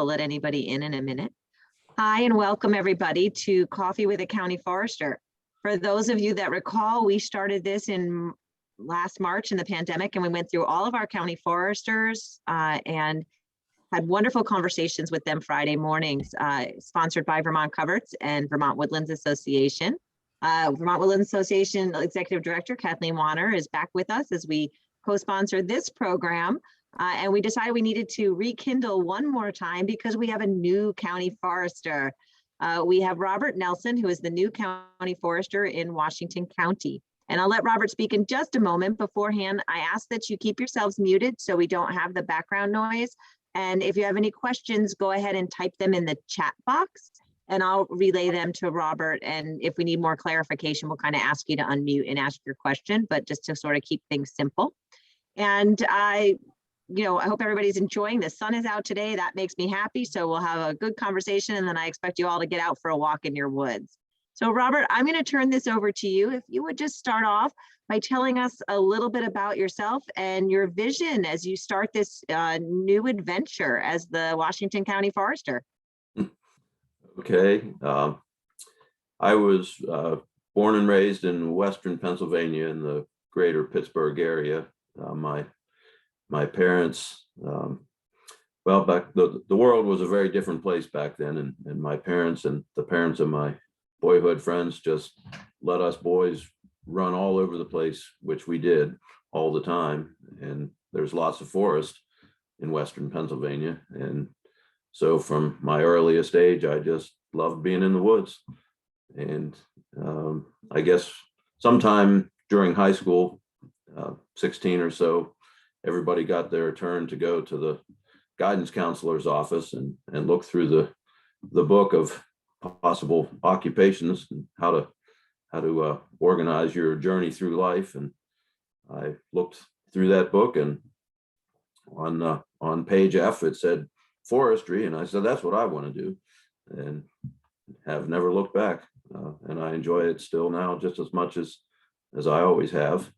let anybody in a minute. Hi, and welcome everybody to Coffee with a County Forester. For those of you that recall, we started this in last March in the pandemic, and we went through all of our county foresters and had wonderful conversations with them Friday mornings, sponsored by Vermont Coverts and Vermont Woodlands Association. Vermont Woodlands Association Executive Director Kathleen Warner is back with us as we co-sponsored this program. And we decided we needed to rekindle one more time because we have a new county forester. We have Robert Nelson, who is the new county forester in Washington County. And I'll let Robert speak in just a moment. Beforehand, I ask that you keep yourselves muted so we don't have the background noise. And if you have any questions, go ahead and type them in the chat box and I'll relay them to Robert. And if we need more clarification, we'll kind of ask you to unmute and ask your question, but just to sort of keep things simple. And I hope everybody's enjoying. The sun is out today. That makes me happy. So we'll have a good conversation. And then I expect you all to get out for a walk in your woods. So Robert, I'm going to turn this over to you. If you would just start off by telling us a little bit about yourself and your vision as you start this new adventure as the Washington County Forester. Okay. I was born and raised in Western Pennsylvania in the greater Pittsburgh area. My parents, back the world was a very different place back then, and my parents and the parents of my boyhood friends just let us boys run all over the place, which we did all the time. And there's lots of forest in Western Pennsylvania. And so from my earliest age, I just loved being in the woods. And I guess sometime during high school, 16 or so, everybody got their turn to go to the guidance counselor's office and look through the book of possible occupations and how to organize your journey through life. And I looked through that book, and on page F it said forestry, and I said that's what I want to do, and have never looked back. And I enjoy it still now just as much as I always have.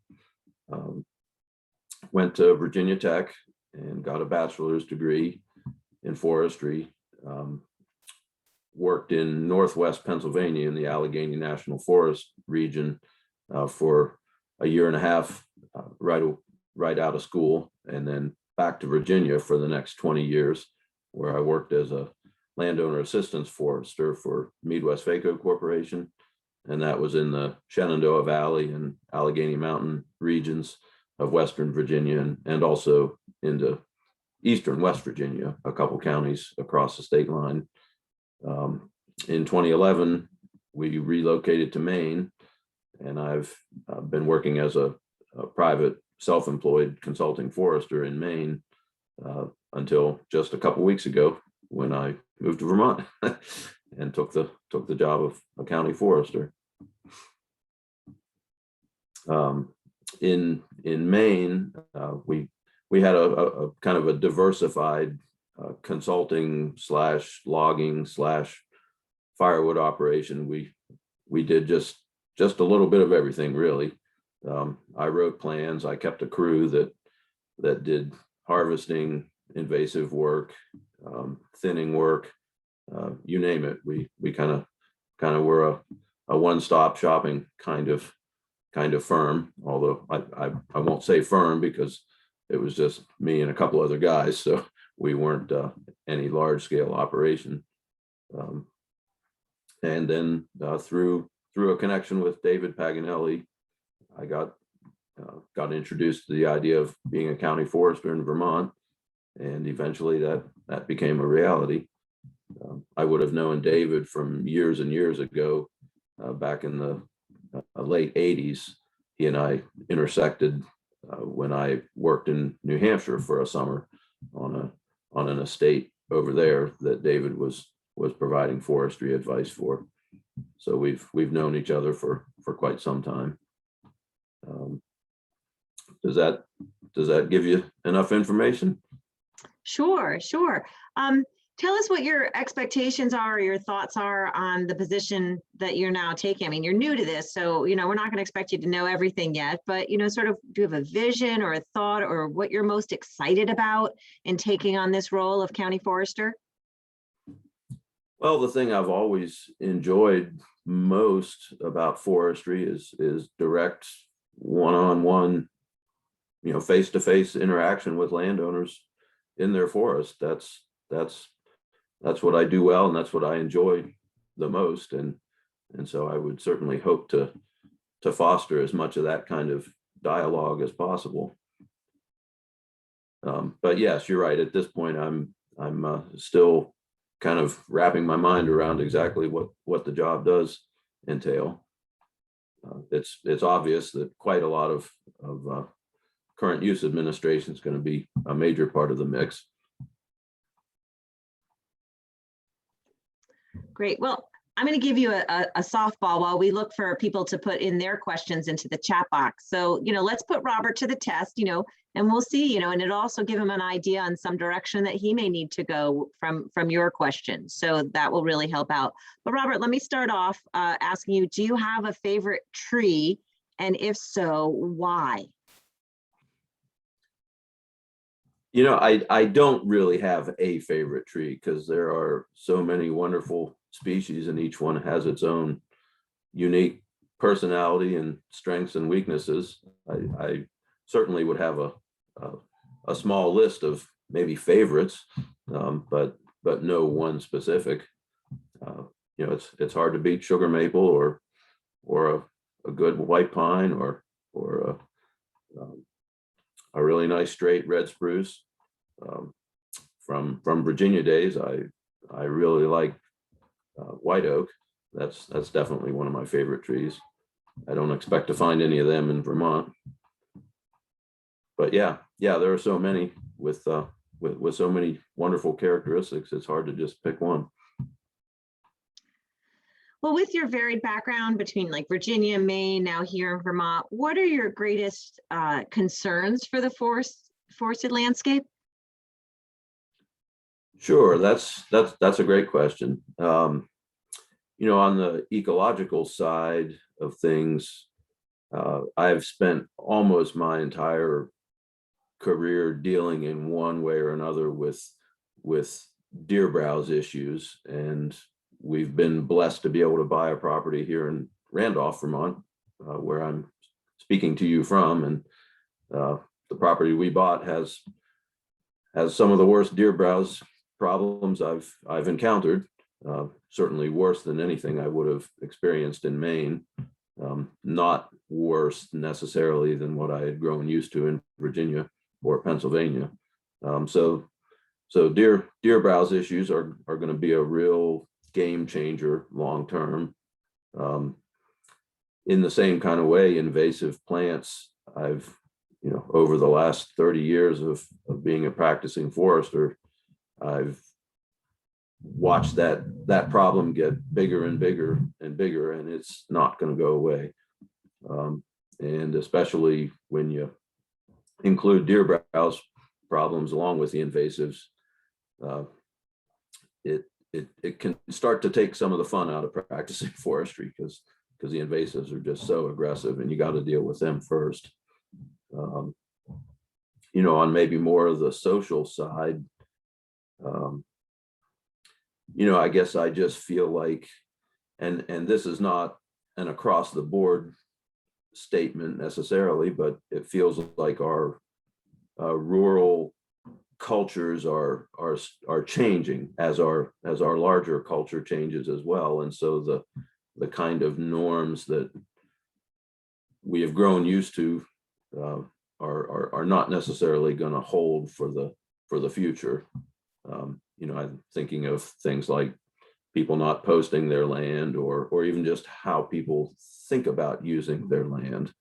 Went to Virginia Tech and got a bachelor's degree in forestry. Worked in Northwest Pennsylvania in the Allegheny National Forest region for a year and a half, right out of school, and then back to Virginia for the next 20 years, where I worked as a landowner assistance forester for Midwest-Vaco Corporation, and that was in the Shenandoah Valley and Allegheny Mountain regions of Western Virginia, and also into Eastern West Virginia, a couple counties across the state line. In 2011, we relocated to Maine, and I've been working as a private self-employed consulting forester in Maine until just a couple weeks ago when I moved to Vermont and took the job of a county forester. In Maine, we had a kind of a diversified consulting / logging / firewood operation. We did just a little bit of everything, really. I wrote plans. I kept a crew that did harvesting, invasive work, thinning work, you name it. We kind of were a one-stop shopping kind of firm, although I won't say firm because it was just me and a couple other guys, so we weren't any large-scale operation. And then through a connection with David Paganelli, I got introduced to the idea of being a county forester in Vermont, and eventually that became a reality. I would have known David from years and years ago, back in the late 80s. He and I intersected when I worked in New Hampshire for a summer on an estate over there that David was providing forestry advice for. So we've known each other for quite some time. Does that give you enough information? Sure. Tell us what your expectations are, or your thoughts are on the position that you're now taking. I mean, you're new to this, so, we're not going to expect you to know everything yet, but, sort of, do you have a vision or a thought or what you're most excited about in taking on this role of county forester? Well, the thing I've always enjoyed most about forestry is direct one-on-one, face-to-face interaction with landowners in their forest. That's that's what I do well, and that's what I enjoy the most. And so I would certainly hope to foster as much of that kind of dialogue as possible. But yes, you're right. At this point, I'm still kind of wrapping my mind around exactly what the job does entail. It's obvious that quite a lot of current use administration is going to be a major part of the mix. Great. Well, I'm going to give you a softball while we look for people to put in their questions into the chat box. So, let's put Robert to the test, and we'll see, and it'll also give him an idea on some direction that he may need to go from your questions. So that will really help out. But Robert, let me start off asking you, do you have a favorite tree? And if so, why? I don't really have a favorite tree because there are so many wonderful species and each one has its own unique personality and strengths and weaknesses. I certainly would have a small list of maybe favorites, but no one specific. It's hard to beat sugar maple or a good white pine or a really nice straight red spruce. From Virginia days, I really like white oak. That's definitely one of my favorite trees. I don't expect to find any of them in Vermont, but yeah, there are so many with so many wonderful characteristics. It's hard to just pick one. Well, with your varied background between like Virginia, Maine, now here in Vermont, what are your greatest concerns for the forested landscape? Sure, that's a great question. On the ecological side of things, I've spent almost my entire career dealing in one way or another with deer browse issues, and we've been blessed to be able to buy a property here in Randolph, Vermont, where I'm speaking to you from, and the property we bought has some of the worst deer browse problems I've encountered, certainly worse than anything I would have experienced in Maine, not worse necessarily than what I had grown used to in Virginia or Pennsylvania. So deer browse issues are going to be a real game changer long term. In the same kind of way, invasive plants, I've over the last 30 years of being a practicing forester, I've watched that problem get bigger and bigger and bigger, and it's not going to go away. And especially when you include deer browse problems along with the invasives, it can start to take some of the fun out of practicing forestry because the invasives are just so aggressive, and you got to deal with them first. On maybe more of the social side, I guess I just feel like, and this is not an across the board statement necessarily, but it feels like our rural cultures are changing as our larger culture changes as well, and so the kind of norms that we have grown used to are not necessarily going to hold for the future. I'm thinking of things like people not posting their land, or even just how people think about using their land.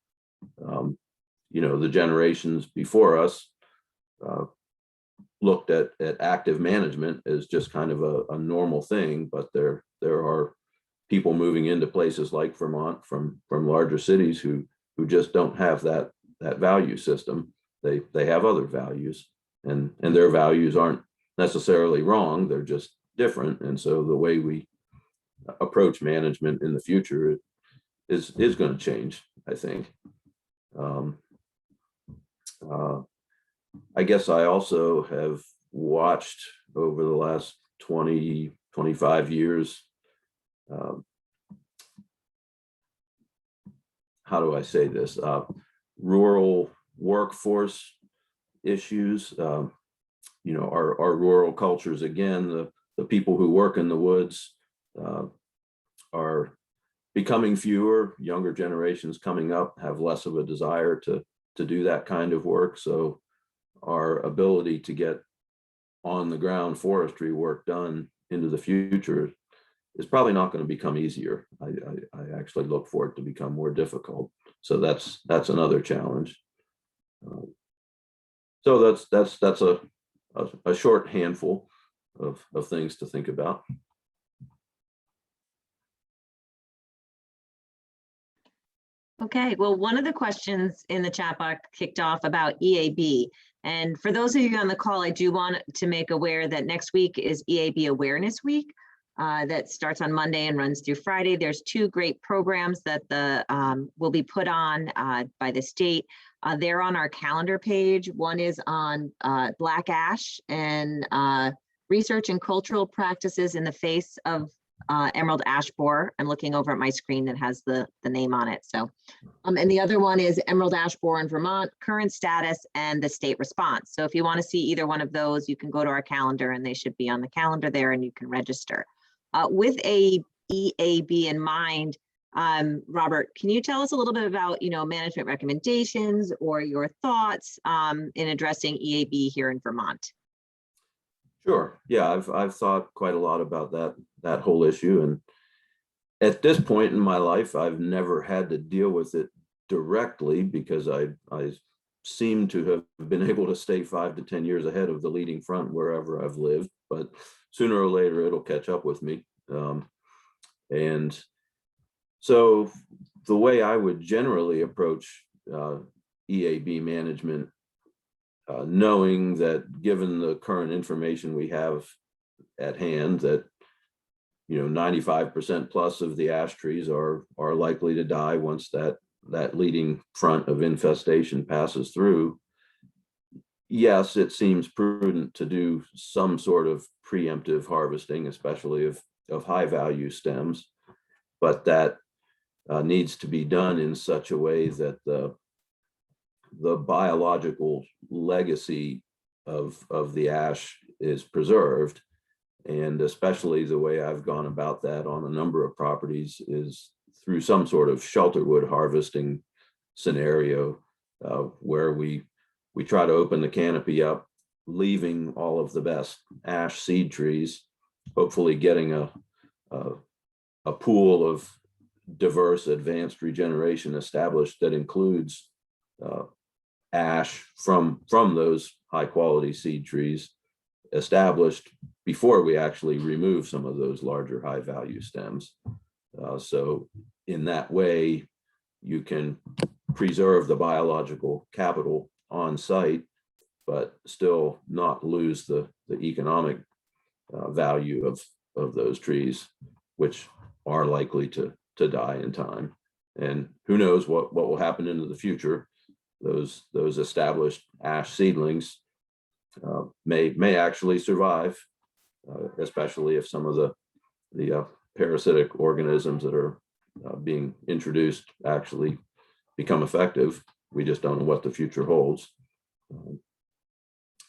The generations before us looked at active management as just kind of a normal thing, but there are people moving into places like Vermont from larger cities who just don't have that value system. They have other values, and their values aren't necessarily wrong, they're just different. And so the way we approach management in the future is going to change, I think. I guess I also have watched over the last 20, 25 years. How do I say this? Rural workforce issues. Our rural cultures, again, the people who work in the woods are becoming fewer. Younger generations coming up have less of a desire to do that kind of work. So our ability to get on the ground forestry work done into the future is probably not going to become easier. I actually look for it to become more difficult. So that's another challenge. So that's a short handful of things to think about. Okay, well, one of the questions in the chat box kicked off about EAB. And for those of you on the call, I do want to make aware that next week is EAB Awareness Week. That starts on Monday and runs through Friday. There's two great programs that will be put on by the state. They're on our calendar page. One is on black ash and research and cultural practices in the face of emerald ash borer. I'm looking over at my screen that has the name on it. So, and the other one is emerald ash borer in Vermont, current status and the state response. So if you want to see either one of those, you can go to our calendar and they should be on the calendar there and you can register. With a EAB in mind, Robert, can you tell us a little bit about, management recommendations or your thoughts in addressing EAB here in Vermont? Sure. Yeah, I've thought quite a lot about that whole issue, and at this point in my life, I've never had to deal with it directly because I seem to have been able to stay 5 to 10 years ahead of the leading front wherever I've lived, but sooner or later it'll catch up with me. And so the way I would generally approach EAB management, knowing that given the current information we have at hand, that 95% plus of the ash trees are likely to die once that leading front of infestation passes through. Yes, it seems prudent to do some sort of preemptive harvesting, especially of high value stems, but that needs to be done in such a way that the biological legacy of the ash is preserved. And especially the way I've gone about that on a number of properties is through some sort of shelterwood harvesting scenario, where we try to open the canopy up, leaving all of the best ash seed trees, hopefully getting a pool of diverse advanced regeneration established that includes ash from those high quality seed trees established before we actually remove some of those larger high value stems. So in that way, you can preserve the biological capital on site, but still not lose the economic value of those trees, which are likely to die in time. And who knows what will happen into the future. Those established ash seedlings may actually survive, especially if some of the parasitic organisms that are being introduced actually become effective. We just don't know what the future holds.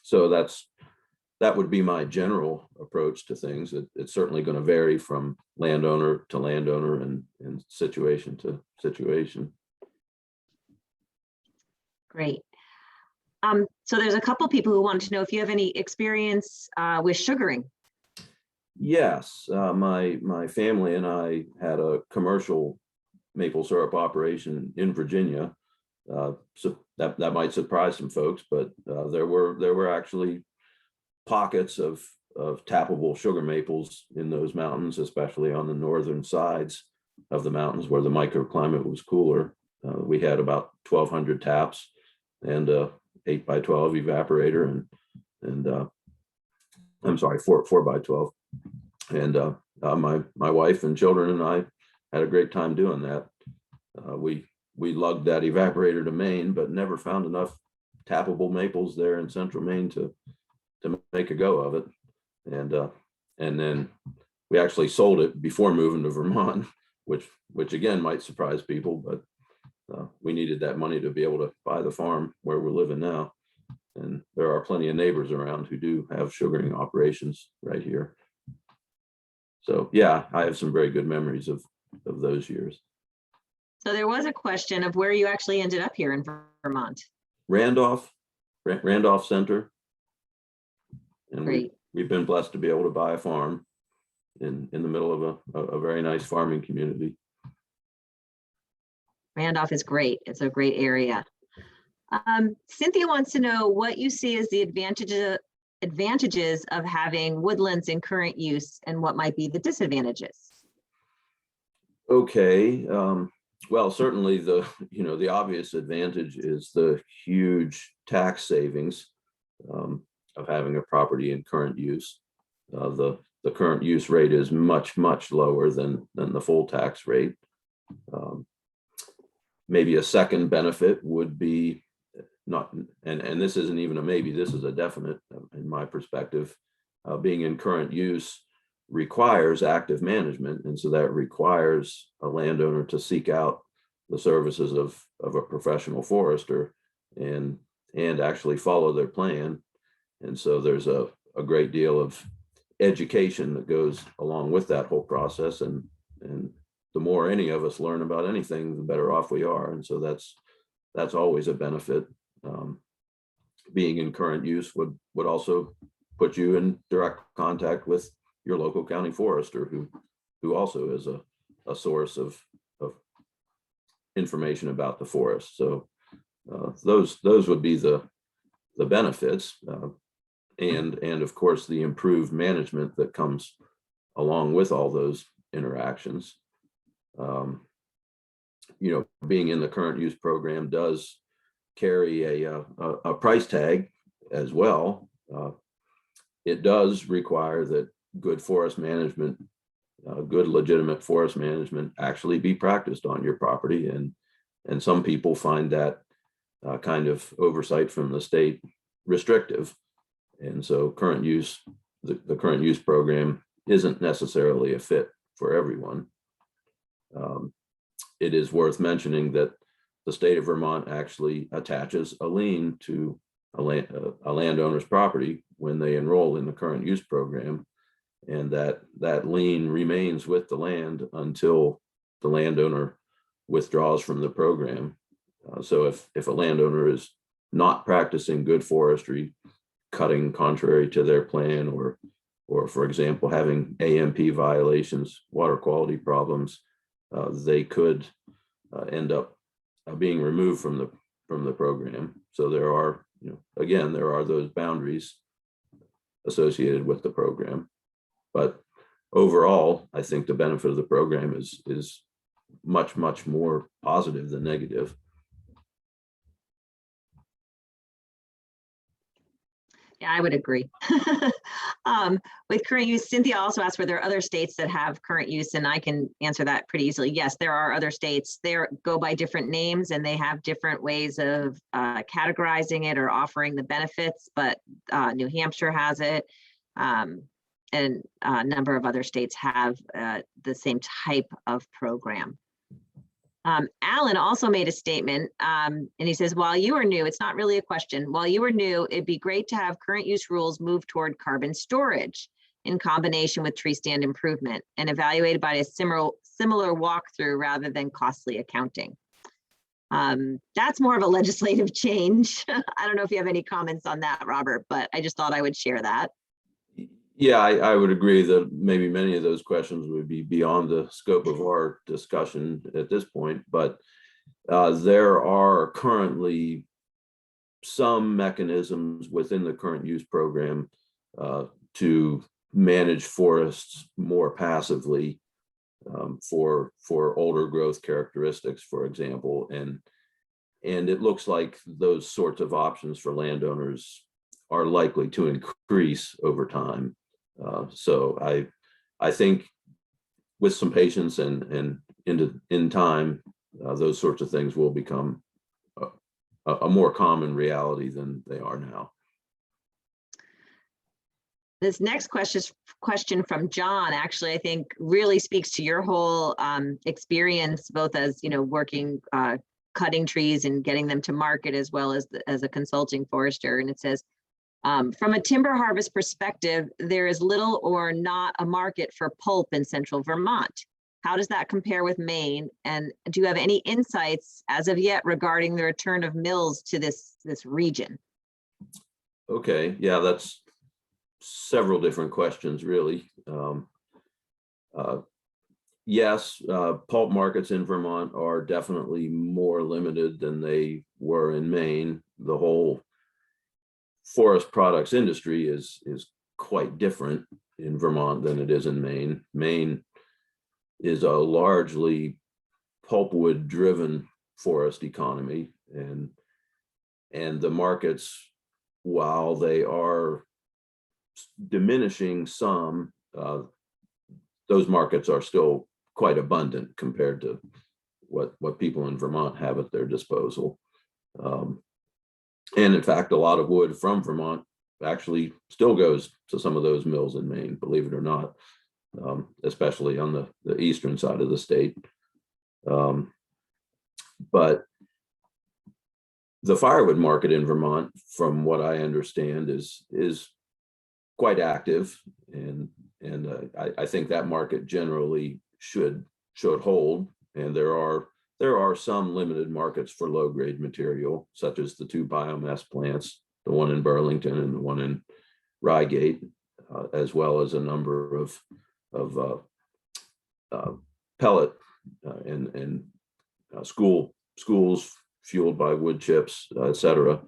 So that would be my general approach to things. It's certainly going to vary from landowner to landowner and situation to situation. Great. So there's a couple people who want to know if you have any experience with sugaring. Yes, my family and I had a commercial maple syrup operation in Virginia. So that might surprise some folks, but there were actually pockets of tappable sugar maples in those mountains, especially on the northern sides of the mountains where the microclimate was cooler. We had about 1,200 taps and 8x12 evaporator and I'm sorry, 4x12. And my wife and children and I had a great time doing that. We lugged that evaporator to Maine, but never found enough tappable maples there in central Maine to make a go of it. And then we actually sold it before moving to Vermont, which again might surprise people, but we needed that money to be able to buy the farm where we're living now. And there are plenty of neighbors around who do have sugaring operations right here. So yeah, I have some very good memories of those years. So there was a question of where you actually ended up here in Vermont. Randolph Center. And Great. we've been blessed to be able to buy a farm in the middle of a very nice farming community. Randolph is great. It's a great area. Cynthia wants to know what you see as the advantages of having woodlands in current use and what might be the disadvantages. Okay, well, certainly the obvious advantage is the huge tax savings of having a property in current use. The current use rate is much lower than the full tax rate. Maybe a second benefit would be not, and this isn't even a maybe, this is a definite in my perspective. Being in current use requires active management, and so that requires a landowner to seek out the services of a professional forester and actually follow their plan. And so there's a great deal of education that goes along with that whole process, and the more any of us learn about anything, the better off we are. And so that's always a benefit. Being in current use would also put you in direct contact with your local county forester, who also is a source of information about the forest. So those would be the benefits, and of course the improved management that comes along with all those interactions. Being in the current use program does carry a price tag as well. It does require that good forest management, good legitimate forest management actually be practiced on your property. And some people find that kind of oversight from the state restrictive. And so the current use program isn't necessarily a fit for everyone. It is worth mentioning that the state of Vermont actually attaches a lien to a landowner's property when they enroll in the current use program, and that lien remains with the land until the landowner withdraws from the program. So if a landowner is not practicing good forestry, cutting contrary to their plan, or for example, having AMP violations, water quality problems, they could end up being removed from the program. So there are, again, there are those boundaries associated with the program. But overall, I think the benefit of the program is much more positive than negative. Yeah, I would agree. With current use, Cynthia also asked, were there other states that have current use? And I can answer that pretty easily. Yes, there are other states. They go by different names and they have different ways of categorizing it or offering the benefits, but New Hampshire has it. And a number of other states have the same type of program. Alan also made a statement, and he says, while you are new, it's not really a question. While you are new, it'd be great to have current use rules move toward carbon storage in combination with tree stand improvement and evaluated by a similar walkthrough rather than costly accounting. That's more of a legislative change. I don't know if you have any comments on that, Robert, but I just thought I would share that. Yeah, I would agree that maybe many of those questions would be beyond the scope of our discussion at this point, but there are currently some mechanisms within the current use program to manage forests more passively for older growth characteristics, for example, and it looks like those sorts of options for landowners are likely to increase over time. So I think with some patience and in time, those sorts of things will become a more common reality than they are now. This next question from John, actually, I think really speaks to your whole experience, both as, working, cutting trees and getting them to market, as well as as a consulting forester. And it says, from a timber harvest perspective, there is little or not a market for pulp in central Vermont. How does that compare with Maine? And do you have any insights as of yet regarding the return of mills to this region? Okay, yeah, that's several different questions, really. Yes, pulp markets in Vermont are definitely more limited than they were in Maine. The whole forest products industry is quite different in Vermont than it is in Maine. Maine is a largely pulpwood driven forest economy, and the markets, while they are diminishing some, those markets are still quite abundant compared to what people in Vermont have at their disposal. And in fact, a lot of wood from Vermont actually still goes to some of those mills in Maine, believe it or not, especially on the eastern side of the state. But the firewood market in Vermont, from what I understand, is quite active, and I think that market generally should hold. And there are some limited markets for low grade material, such as the two biomass plants, the one in Burlington and the one in Rygate, as well as a number of pellet and schools fueled by wood chips, et cetera.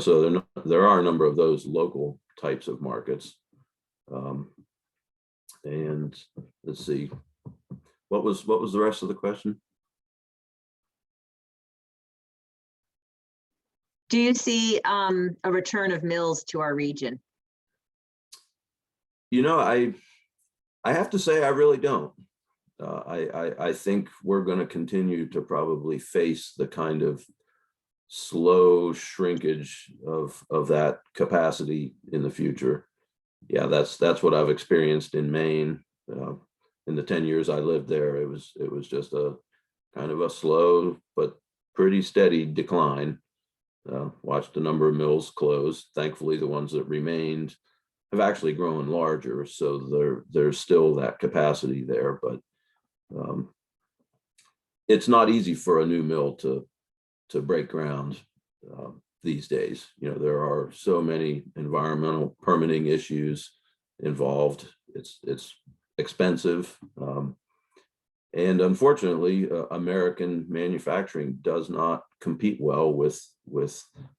So there are a number of those local types of markets. And let's see, what was the rest of the question? Do I return of mills to our region? I have to say I really don't. I think we're going to continue to probably face the kind of slow shrinkage of that capacity in the future. Yeah, that's what I've experienced in Maine. In the 10 years I lived there, it was just a kind of a slow but pretty steady decline. Watched a number of mills close. Thankfully, the ones that remained have actually grown larger, so there's still that capacity there. But it's not easy for a new mill to break ground these days. There are so many environmental permitting issues involved. It's expensive, and unfortunately, American manufacturing does not compete well with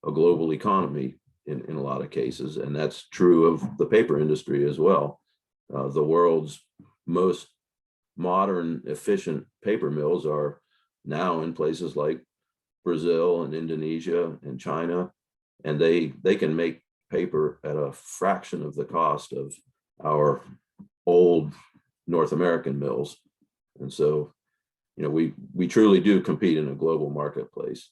a global economy in a lot of cases, and that's true of the paper industry as well. The world's most modern, efficient paper mills are now in places like Brazil and Indonesia and China, and they can make paper at a fraction of the cost of our old North American mills. And so, we truly do compete in a global marketplace.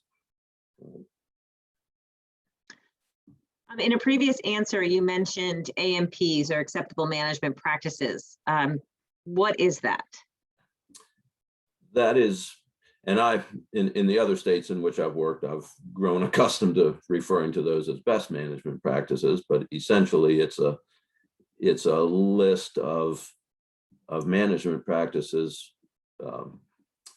In a previous answer, you mentioned AMPs, or acceptable management practices. What is that? That is, and in the other states in which I've worked, I've grown accustomed to referring to those as best management practices, but essentially it's a list of management practices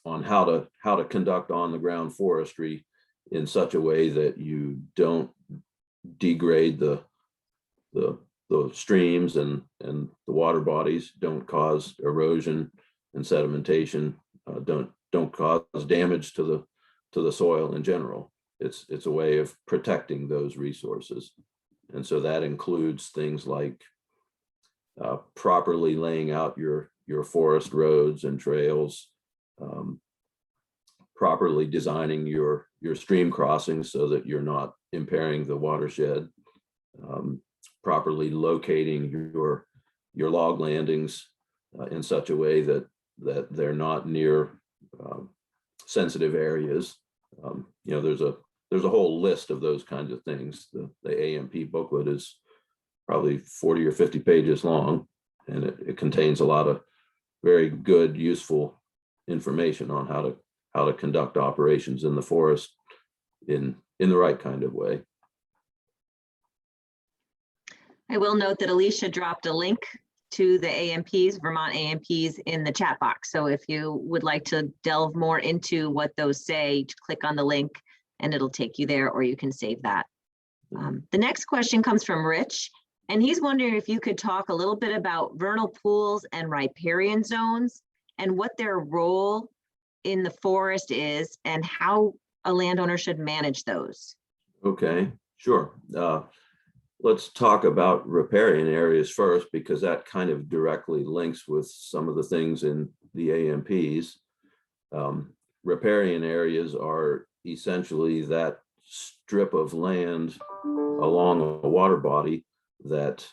on how to conduct on the ground forestry in such a way that you don't degrade the streams and the water bodies, don't cause erosion and sedimentation, don't cause damage to the soil in general. It's a way of protecting those resources. And so that includes things like properly laying out your forest roads and trails, properly designing your stream crossings so that you're not impairing the watershed, properly locating your log landings in such a way that they're not near sensitive areas. There's a whole list of those kinds of things. The AMP booklet is probably 40 or 50 pages long, and it contains a lot of very good, useful information on how to conduct operations in the forest in the right kind of way. I will note that Alicia dropped a link to the AMPs, Vermont AMPs, in the chat box. So if you would like to delve more into what those say, click on the link and it'll take you there, or you can save that. The next question comes from Rich, and he's wondering if you could talk a little bit about vernal pools and riparian zones and what their role in the forest is and how a landowner should manage those. Okay, sure. Let's talk about riparian areas first, because that kind of directly links with some of the things in the AMPs. Riparian areas are essentially that strip of land along a water body that,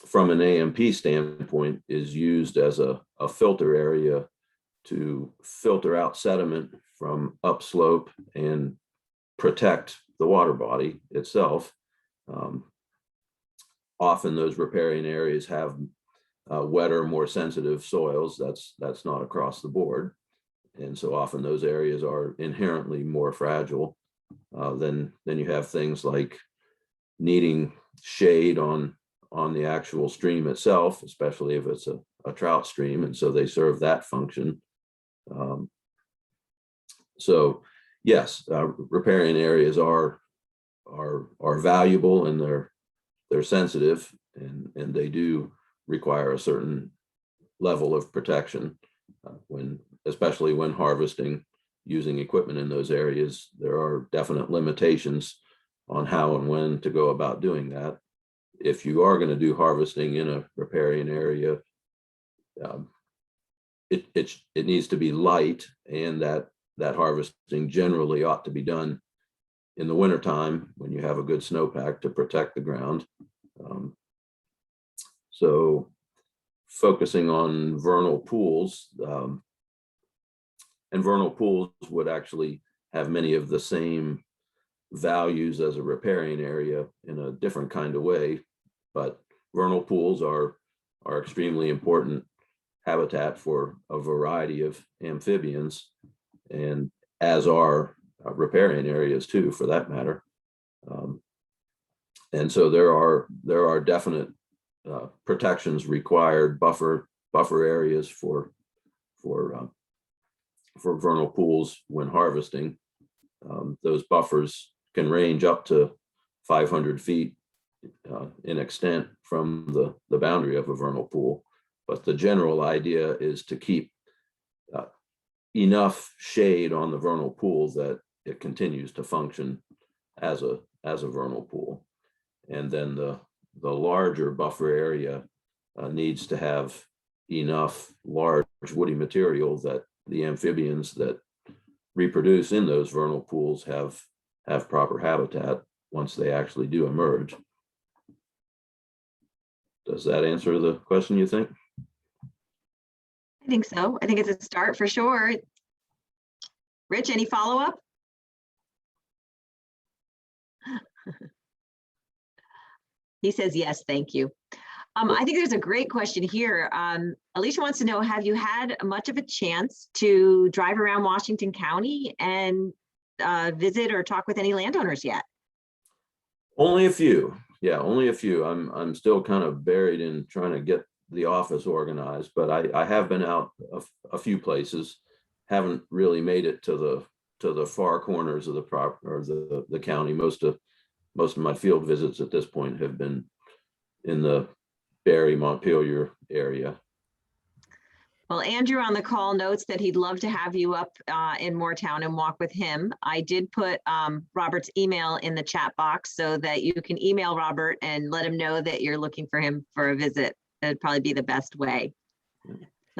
from an AMP standpoint, is used as a filter area to filter out sediment from upslope and protect the water body itself. Often those riparian areas have wetter, more sensitive soils. That's not across the board. And so often those areas are inherently more fragile. Then you have things like needing shade on the actual stream itself, especially if it's a trout stream. And so they serve that function. So yes, riparian areas are valuable, and they're sensitive, and they do require a certain level of protection. Especially when harvesting, using equipment in those areas, there are definite limitations on how and when to go about doing that. If you are going to do harvesting in a riparian area, it needs to be light, and that harvesting generally ought to be done in the wintertime when you have a good snowpack to protect the ground. So focusing on vernal pools, and vernal pools would actually have many of the same values as a riparian area in a different kind of way, but vernal pools are extremely important habitat for a variety of amphibians, and as are riparian areas too, for that matter. And so there are definite protections required, buffer areas for vernal pools when harvesting. Those buffers can range up to 500 feet in extent from the boundary of a vernal pool, but the general idea is to keep enough shade on the vernal pool that it continues to function as a vernal pool. And then the larger buffer area needs to have enough large woody material that the amphibians that reproduce in those vernal pools have proper habitat once they actually do emerge. Does that answer the question, you think? I think so. I think it's a start for sure. Rich, any follow-up? He says, yes, thank you. I think there's a great question here. Alicia wants to know, have you had much of a chance to drive around Washington County and visit or talk with any landowners yet? Only a few. Yeah, only a few. I'm still kind of buried in trying to get the office organized, but I have been out a few places. Haven't really made it to the far corners of the county. Most of my field visits at this point have been in the Barry, Montpelier area. Well, Andrew on the call notes that he'd love to have you up in Moortown and walk with him. I did put Robert's email in the chat box so that you can email Robert and let him know that you're looking for him for a visit. That'd probably be the best way.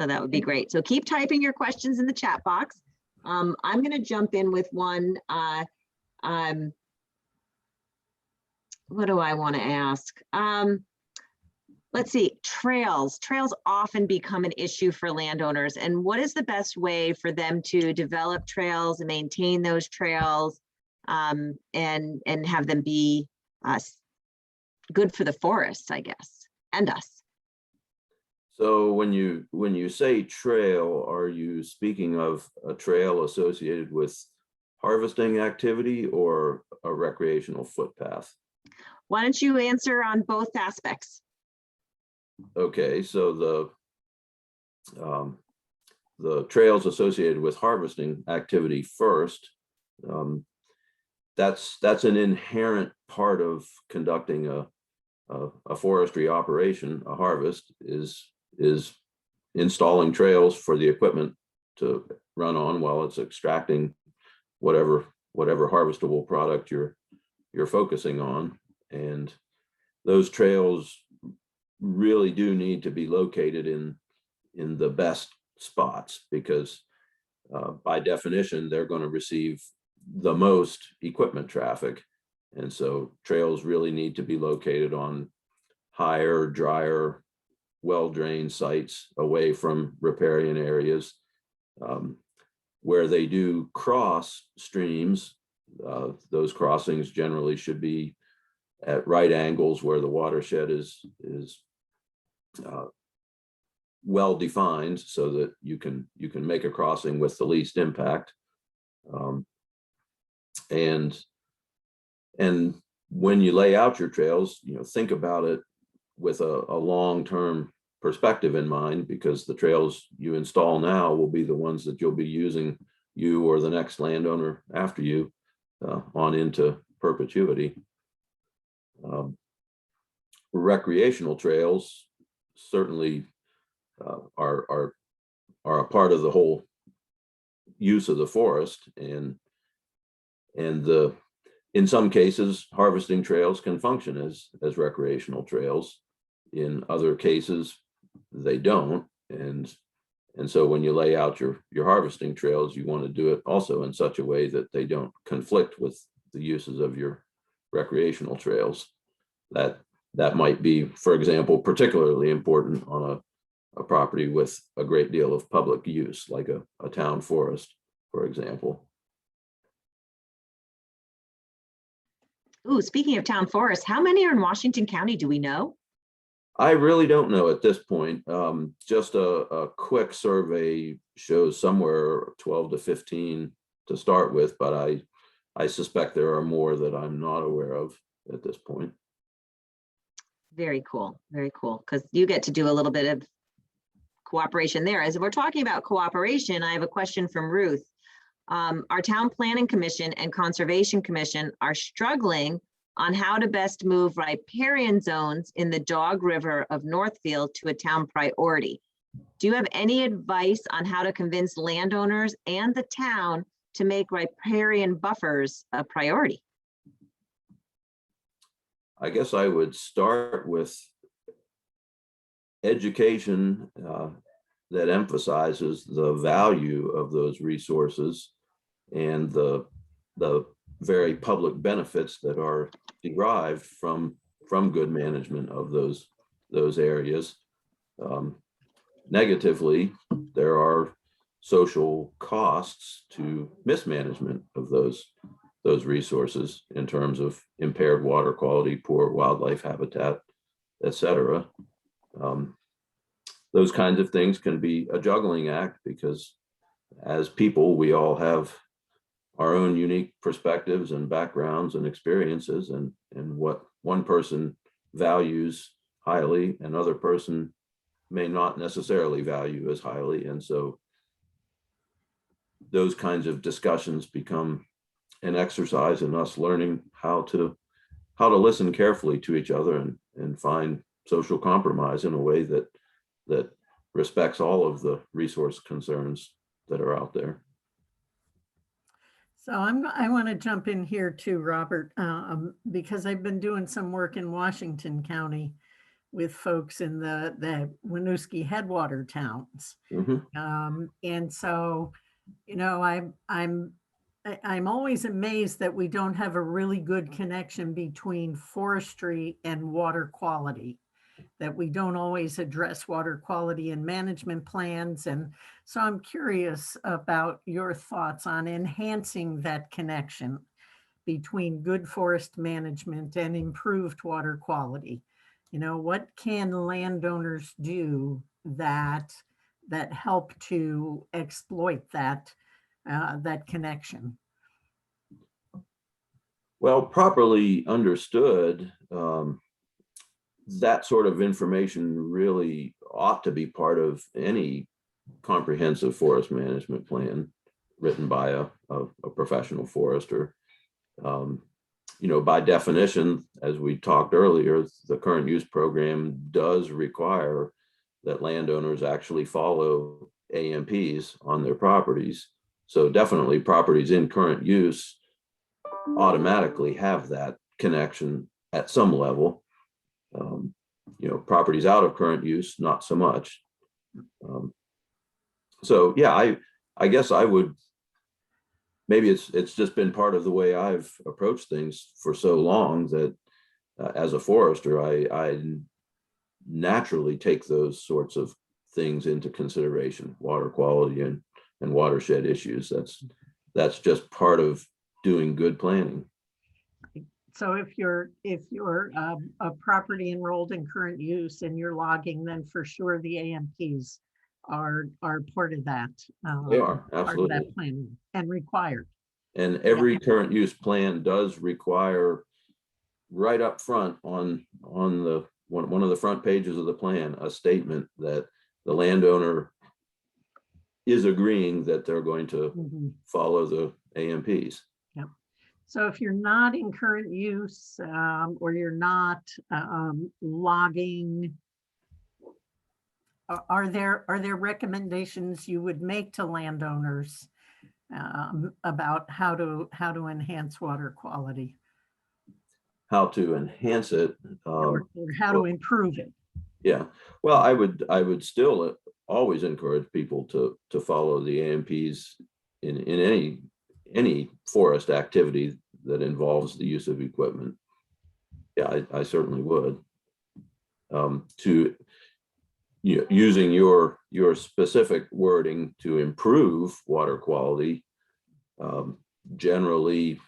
So that would be great. So keep typing your questions in the chat box. I'm going to jump in with one. What do I want to ask? Let's see, trails. Trails often become an issue for landowners. And what is the best way for them to develop trails and maintain those trails and have them be good for the forests, I guess, and us. So when you say trail, are you speaking of a trail associated with harvesting activity or a recreational footpath? Why don't you answer on both aspects? Okay, so the trails associated with harvesting activity first, that's an inherent part of conducting a forestry operation. A harvest is installing trails for the equipment to run on while it's extracting whatever harvestable product you're focusing on. And those trails really do need to be located in the best spots, because by definition, they're going to receive the most equipment traffic. And so trails really need to be located on higher, drier, well-drained sites away from riparian areas. Where they do cross streams, those crossings generally should be at right angles where the watershed is well defined, so that you can make a crossing with the least impact. And when you lay out your trails, think about it with a long-term perspective in mind, because the trails you install now will be the ones that you'll be using, you or the next landowner after you, on into perpetuity. Recreational trails certainly are a part of the whole use of the forest, and in some cases, harvesting trails can function as recreational trails. In other cases, they don't. And so when you lay out your harvesting trails, you want to do it also in such a way that they don't conflict with the uses of your recreational trails. That might be, for example, particularly important on a property with a great deal of public use, like a town forest, for example. Ooh, speaking of town forests, how many are in Washington County? Do we know? I really don't know at this point. Just a quick survey shows somewhere 12 to 15 to start with, but I suspect there are more that I'm not aware of at this point. Very cool, because you get to do a little bit of cooperation there. As we're talking about cooperation, I have a question from Ruth. Our Town Planning Commission and Conservation Commission are struggling on how to best move riparian zones in the Dog River of Northfield to a town priority. Do you have any advice on how to convince landowners and the town to make riparian buffers a priority? I guess I would start with education that emphasizes the value of those resources and the very public benefits that are derived from good management of those areas. Negatively, there are social costs to mismanagement of those resources in terms of impaired water quality, poor wildlife habitat, etc. Those kinds of things can be a juggling act, because as people, we all have our own unique perspectives and backgrounds and experiences, and what one person values highly, another person may not necessarily value as highly. And so those kinds of discussions become an exercise in us learning how to listen carefully to each other and find social compromise in a way that respects all of the resource concerns that are out there. So I want to jump in here too, Robert, because I've been doing some work in Washington County with folks in the Winooski headwater towns. Mm-hmm. And so, I'm always amazed that we don't have a really good connection between forestry and water quality, that we don't always address water quality in management plans. And so I'm curious about your thoughts on enhancing that connection, between good forest management and improved water quality. You know, what can landowners do that help to exploit that connection? Well, properly understood, that sort of information really ought to be part of any comprehensive forest management plan written by a professional forester. You know, by definition, as we talked earlier, the current use program does require that landowners actually follow AMPs on their properties. So definitely properties in current use automatically have that connection at some level. You know, properties out of current use, not so much. So yeah, I guess I would, maybe it's just been part of the way I've approached things for so long that as a forester, I naturally take those sorts of things into consideration, water quality and watershed issues. That's just part of doing good planning. So if you're a property enrolled in current use and you're logging, then for sure the AMPs are part of that. They are, Part of absolutely. that plan and required. And every current use plan does require right up front on the one of the front pages of the plan, a statement that the landowner is agreeing that they're going to follow the AMPs. So if you're not in current use or you're not logging, are there recommendations you would make to landowners about how to enhance water quality? How to enhance it, or how to improve it? Yeah, well, I would still always encourage people to follow the AMPs in any forest activity that involves the use of equipment. Yeah, I certainly would. To using your specific wording to improve water quality, generally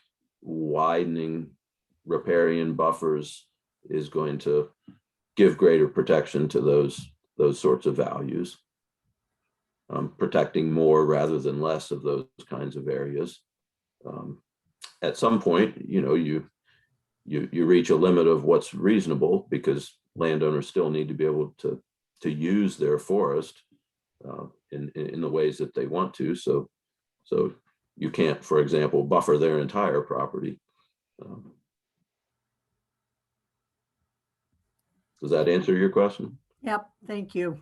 widening riparian buffers is going to give greater protection to those sorts of values. Protecting more rather than less of those kinds of areas. At some point, you know, you reach a limit of what's reasonable, because landowners still need to be able to use their forest in the ways that they want to. So you can't, for example, buffer their entire property. Does that answer your question? Yep, thank you.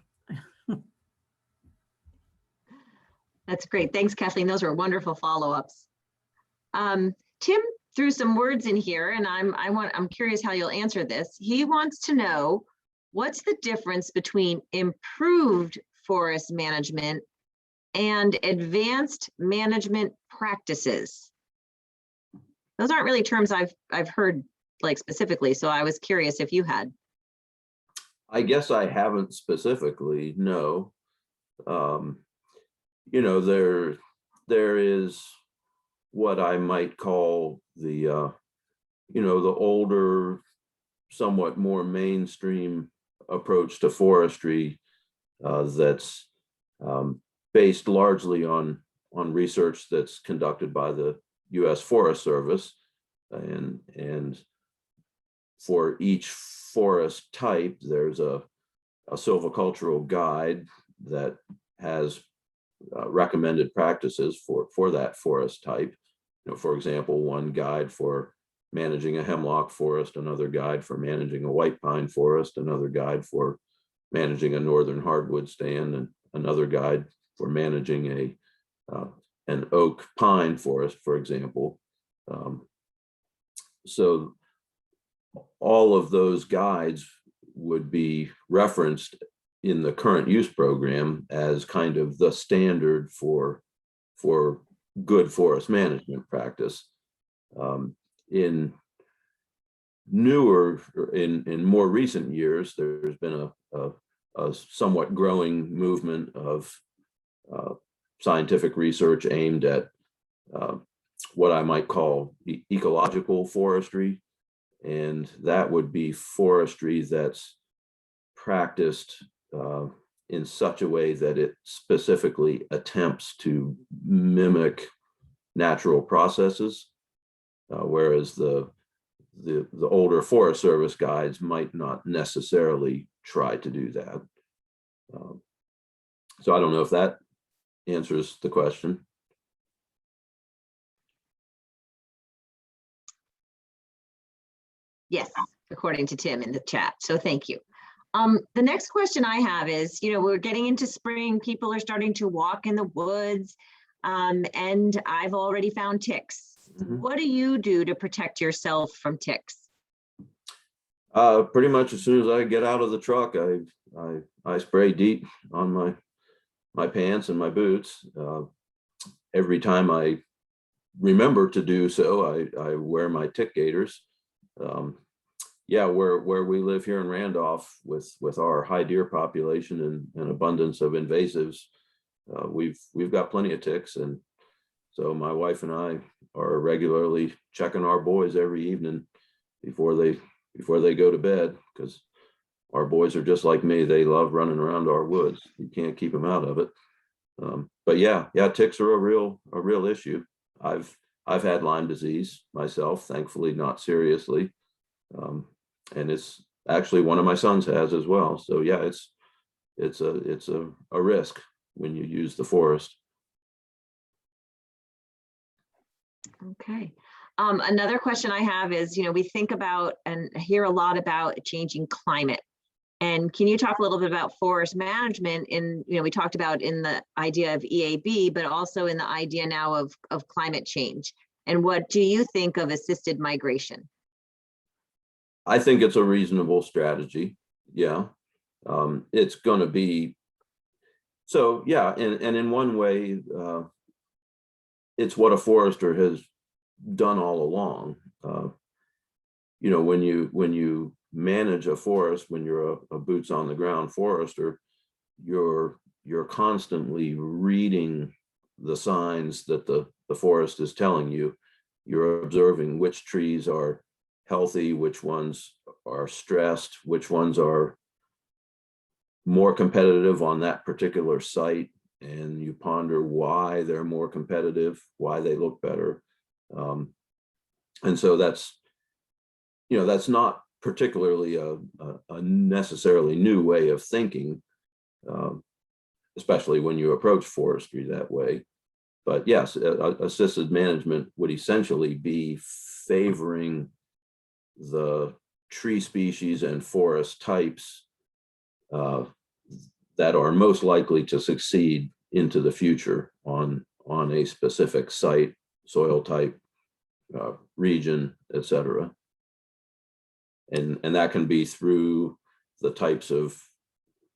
That's great. Thanks, Kathleen. Those are wonderful follow-ups. Tim threw some words in here, and I'm curious how you'll answer this. He wants to know, what's the difference between improved forest management and advanced management practices? Those aren't really terms I've heard like specifically, so I was curious if you had. I guess I haven't specifically, no. You know, there is what I might call the, you know, the older, somewhat more mainstream approach to forestry that's based largely on research that's conducted by the U.S. Forest Service, and for each forest type, there's a silvicultural guide that has recommended practices for that forest type. You know, for example, one guide for managing a hemlock forest, another guide for managing a white pine forest, another guide for managing a northern hardwood stand, and another guide for managing an oak pine forest, for example. So all of those guides would be referenced in the current use program as kind of the standard for good forest management practice. In more recent years, there's been a somewhat growing movement of scientific research aimed at what I might call ecological forestry. And that would be forestry that's practiced in such a way that it specifically attempts to mimic natural processes, whereas the older Forest Service guides might not necessarily try to do that. So I don't know if that answers the question. Yes, according to Tim in the chat. So thank you. The next question I have is, we're getting into spring, people are starting to walk in the woods, and I've already found ticks. Mhm. What do you do to protect yourself from ticks? Pretty much as soon as I get out of the truck, I spray DEET on my pants and my boots. Every time I remember to do so, I wear my tick gaiters. Yeah, where we live here in Randolph with our high deer population and abundance of invasives, we've got plenty of ticks, and so my wife and I are regularly checking our boys every evening before they go to bed, because our boys are just like me. They love running around our woods. You can't keep them out of it. But yeah, ticks are a real issue. I've had Lyme disease myself, thankfully not seriously. And it's actually one of my sons has as well. So yeah, it's a risk when you use the forest. Okay. Another question I have is, we think about and hear a lot about changing climate. And can you talk a little bit about forest management we talked about in the idea of EAB, but also in the idea now of climate change. And what do you think of assisted migration? I think it's a reasonable strategy. Yeah. It's going to be, so yeah, and in one way, it's what a forester has done all along. When you manage a forest, when you're a boots on the ground forester, you're constantly reading the signs that the forest is telling you. You're observing which trees are healthy, which ones are stressed, which ones are more competitive on that particular site, and you ponder why they're more competitive, why they look better. And so that's not particularly a necessarily new way of thinking, especially when you approach forestry that way. But yes, assisted management would essentially be favoring the tree species and forest types that are most likely to succeed into the future on a specific site, soil type, region, etc. And that can be through the types of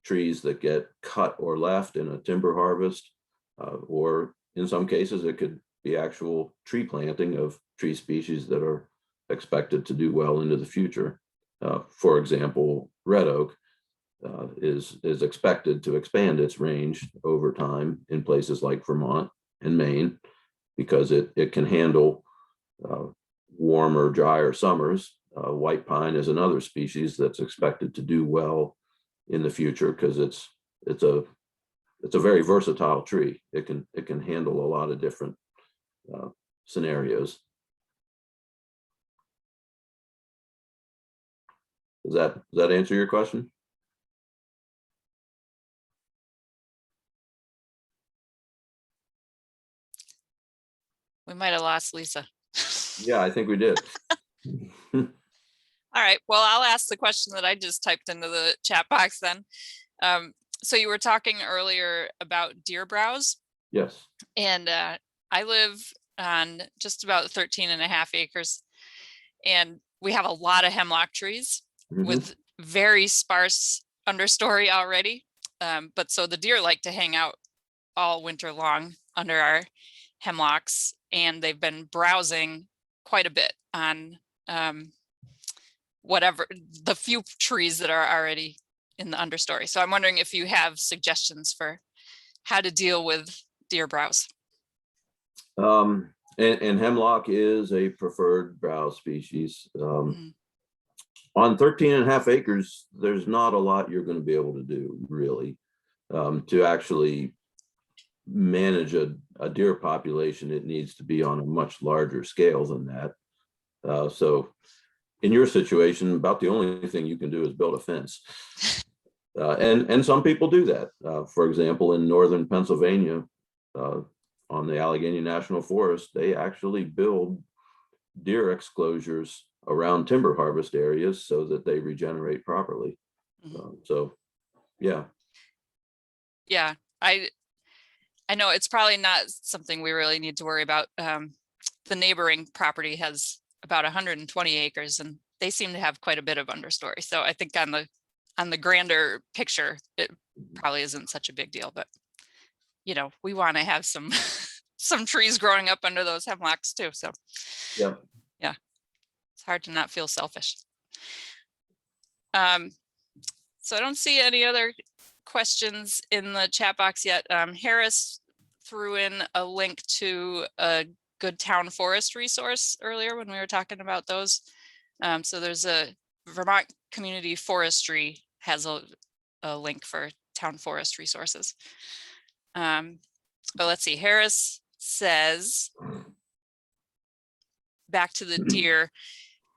trees that get cut or left in a timber harvest, or in some cases it could be actual tree planting of tree species that are expected to do well into the future. For example, red oak is expected to expand its range over time in places like Vermont and Maine, because it can handle warmer, drier summers. White pine is another species that's expected to do well in the future because it's a very versatile tree. It can handle a lot of different scenarios. Does that answer your question? We might have lost Lisa. Yeah, I think we did. All right, well, I'll ask the question that I just typed into the chat box then. So you were talking earlier about deer browse. Yes. And I live on just about 13.5 acres. And we have a lot of hemlock trees with very sparse understory already. But so the deer like to hang out all winter long under our hemlocks, and they've been browsing quite a bit on whatever the few trees that are already in the understory. So I'm wondering if you have suggestions for how to deal with deer browse. And hemlock is a preferred browse species. Mhm. On 13 and a half acres, there's not a lot you're going to be able to do really to actually manage a deer population. It needs to be on a much larger scale than that. So in your situation, about the only thing you can do is build a fence. And some people do that. For example, in northern Pennsylvania, on the Allegheny National Forest, they actually build deer exclosures around timber harvest areas so that they regenerate properly. Mhm. So, yeah. Yeah, I know it's probably not something we really need to worry about. The neighboring property has about 120 acres and they seem to have quite a bit of understory. So I think on the grander picture, it probably isn't such a big deal, but you know, we want to have some some trees growing up under those hemlocks too. So Yeah. yeah, it's hard to not feel selfish. So I don't see any other questions in the chat box yet. Harris threw in a link to a good town forest resource earlier when we were talking about those. So there's a Vermont Community Forestry has a link for town forest resources. But let's see, Harris says, back to the deer,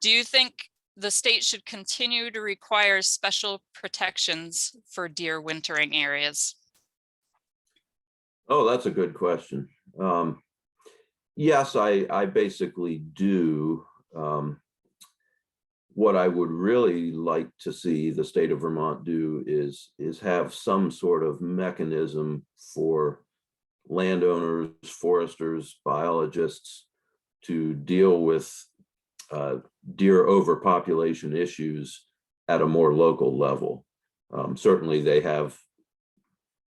do you think the state should continue to require special protections for deer wintering areas? Oh, that's a good question. Yes, I basically do. What I would really like to see the state of Vermont do is have some sort of mechanism for landowners, foresters, biologists to deal with deer overpopulation issues at a more local level. Certainly they have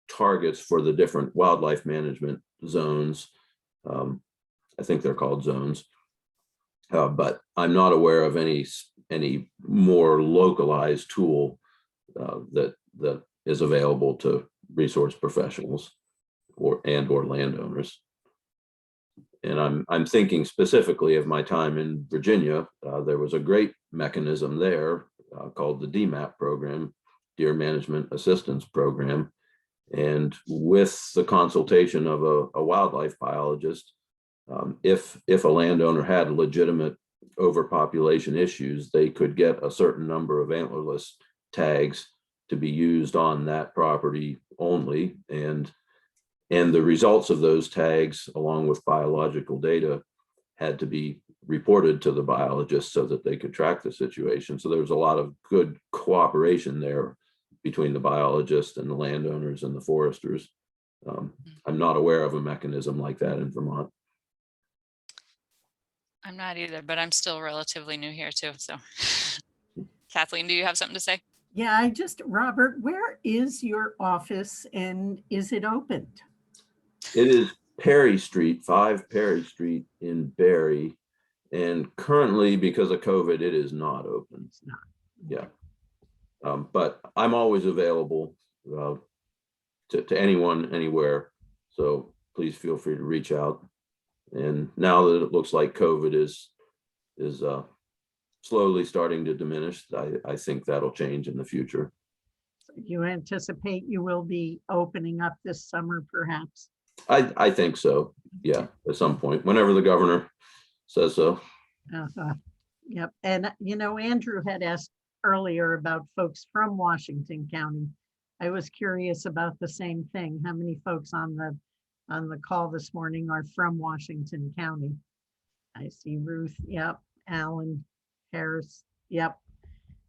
targets for the different wildlife management zones. I think they're called zones, but I'm not aware of any more localized tool that is available to resource professionals or landowners. And I'm thinking specifically of my time in Virginia. There was a great mechanism there called the DMAP program, Deer Management Assistance Program. And with the consultation of a wildlife biologist, if a landowner had legitimate overpopulation issues, they could get a certain number of antlerless tags to be used on that property only. And the results of those tags, along with biological data, had to be reported to the biologist so that they could track the situation. So there was a lot of good cooperation there between the biologists and the landowners and the foresters. I'm not aware of a mechanism like that in Vermont. I'm not either, but I'm still relatively new here too. So Kathleen, do you have something to say? Yeah, Robert, where is your office and is it opened? It is Perry Street, 5 Perry Street in Barry. And currently, because of COVID, it is not open. It's not. Yeah. But I'm always available to anyone, anywhere. So please feel free to reach out. And now that it looks like COVID is slowly starting to diminish, I think that'll change in the future. You anticipate you will be opening up this summer, perhaps? I think so. Yeah, at some point, whenever the governor says so. Yep. And Andrew had asked earlier about folks from Washington County. I was curious about the same thing. How many folks on the call this morning are from Washington County? I see Ruth. Yep. Alan, Harris. Yep.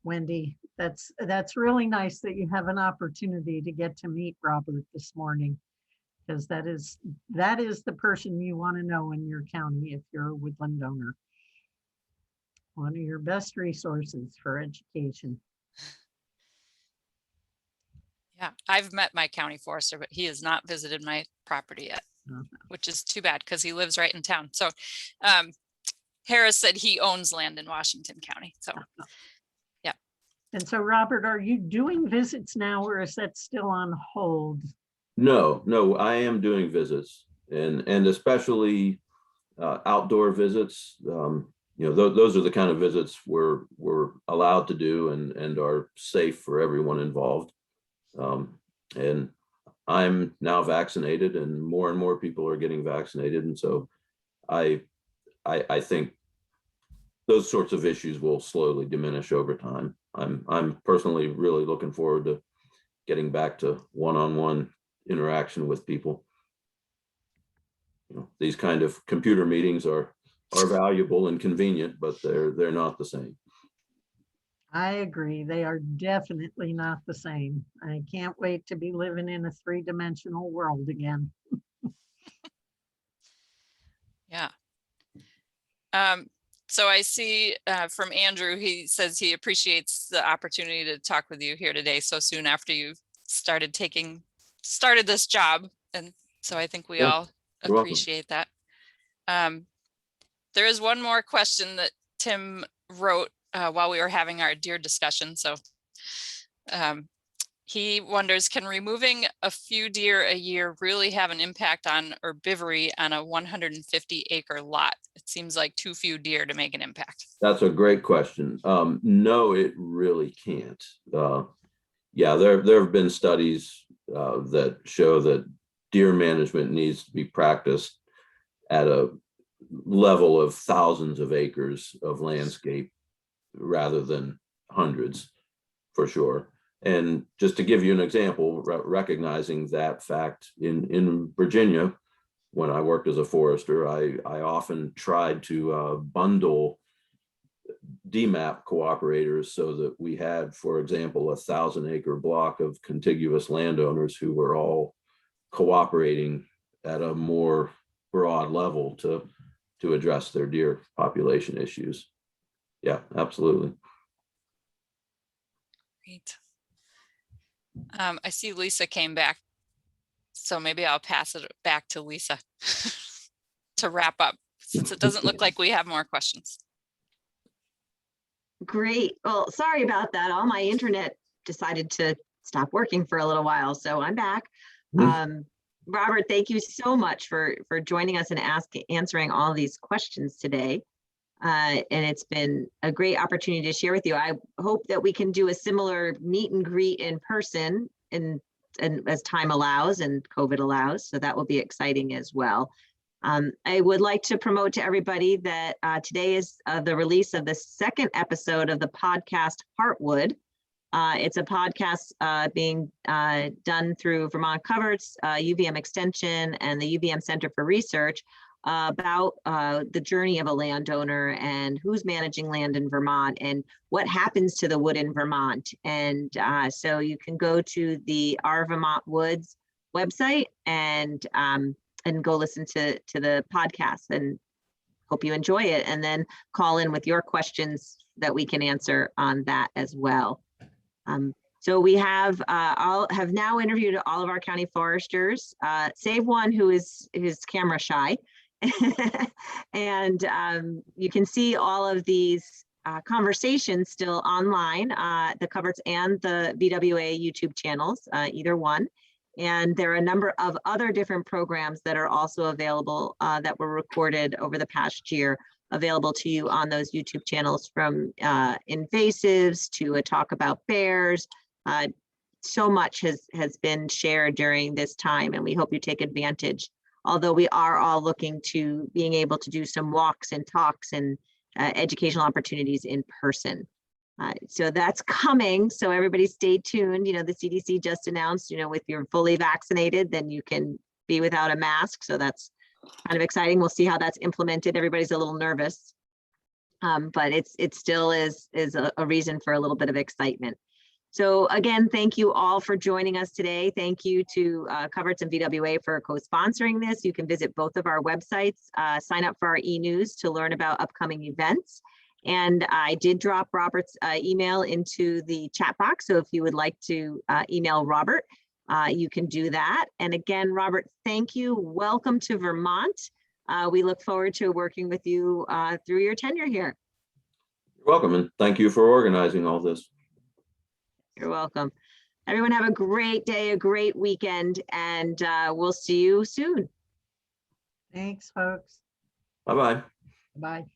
Wendy. That's really nice that you have an opportunity to get to meet Robert this morning, because that is the person you want to know in your county if you're a woodland owner. One of your best resources for education. Yeah, I've met my county forester, but he has not visited my property yet, which is too bad because he lives right in town. So Harris said he owns land in Washington County. So yeah. And so Robert, are you doing visits now or is that still on hold? No, I am doing visits, and especially outdoor visits, those are the kind of visits we're allowed to do and are safe for everyone involved. And I'm now vaccinated, and more people are getting vaccinated. And so I think those sorts of issues will slowly diminish over time. I'm personally really looking forward to getting back to one-on-one interaction with people. These kind of computer meetings are valuable and convenient, but they're not the same. I agree. They are definitely not the same. I can't wait to be living in a three-dimensional world again. Yeah. So I see from Andrew, he says he appreciates the opportunity to talk with you here today so soon after you've started this job. And so I think we all You're welcome. appreciate that. There is one more question that Tim wrote while we were having our deer discussion. So he wonders, can removing a few deer a year really have an impact on herbivory on a 150-acre lot? It seems like too few deer to make an impact. That's a great question. No, it really can't. Yeah, there have been studies that show that deer management needs to be practiced at a level of thousands of acres of landscape rather than hundreds, for sure. And just to give you an example, recognizing that fact, in Virginia, when I worked as a forester, I often tried to bundle DMAP cooperators so that we had, for example, 1,000-acre block of contiguous landowners who were all cooperating at a more broad level to address their deer population issues. Yeah, absolutely. Great. I see Lisa came back, so maybe I'll pass it back to Lisa to wrap up, since it doesn't look like we have more questions. Great. Well, sorry about that. All my internet decided to stop working for a little while, so I'm back. Robert, thank you so much for joining us and answering all these questions today. And it's been a great opportunity to share with you. I hope that we can do a similar meet and greet in person and as time allows and COVID allows. So that will be exciting as well. I would like to promote to everybody that today is the release of the second episode of the podcast Heartwood. It's a podcast being done through Vermont Coverts, UVM Extension, and the UVM Center for Research about the journey of a landowner and who's managing land in Vermont and what happens to the wood in Vermont. And so you can go to the Our Vermont Woods website and go listen to the podcast, and hope you enjoy it, and then call in with your questions that we can answer on that as well. So we have now interviewed all of our county foresters, save one who is camera shy. And you can see all of these conversations still online, the Coverts and the VWA YouTube channels, either one. And there are a number of other different programs that are also available that were recorded over the past year, available to you on those YouTube channels, from invasives to a talk about bears. So much has been shared during this time, and we hope you take advantage. Although we are all looking to being able to do some walks and talks and educational opportunities in person. So that's coming. So everybody stay tuned. You know, the CDC just announced, you know, if you're fully vaccinated, then you can be without a mask. So that's kind of exciting. We'll see how that's implemented. Everybody's a little nervous, but it still is a reason for a little bit of excitement. So again, thank you all for joining us today. Thank you to Coverts and VWA for co-sponsoring this. You can visit both of our websites, sign up for our e-news to learn about upcoming events. And I did drop Robert's email into the chat box. So if you would like to email Robert, you can do that. And again, Robert, thank you. Welcome to Vermont. We look forward to working with you through your tenure here. You're welcome, and thank you for organizing all this. You're welcome. Everyone have a great day, a great weekend, and we'll see you soon. Thanks, folks. Bye-bye. Bye.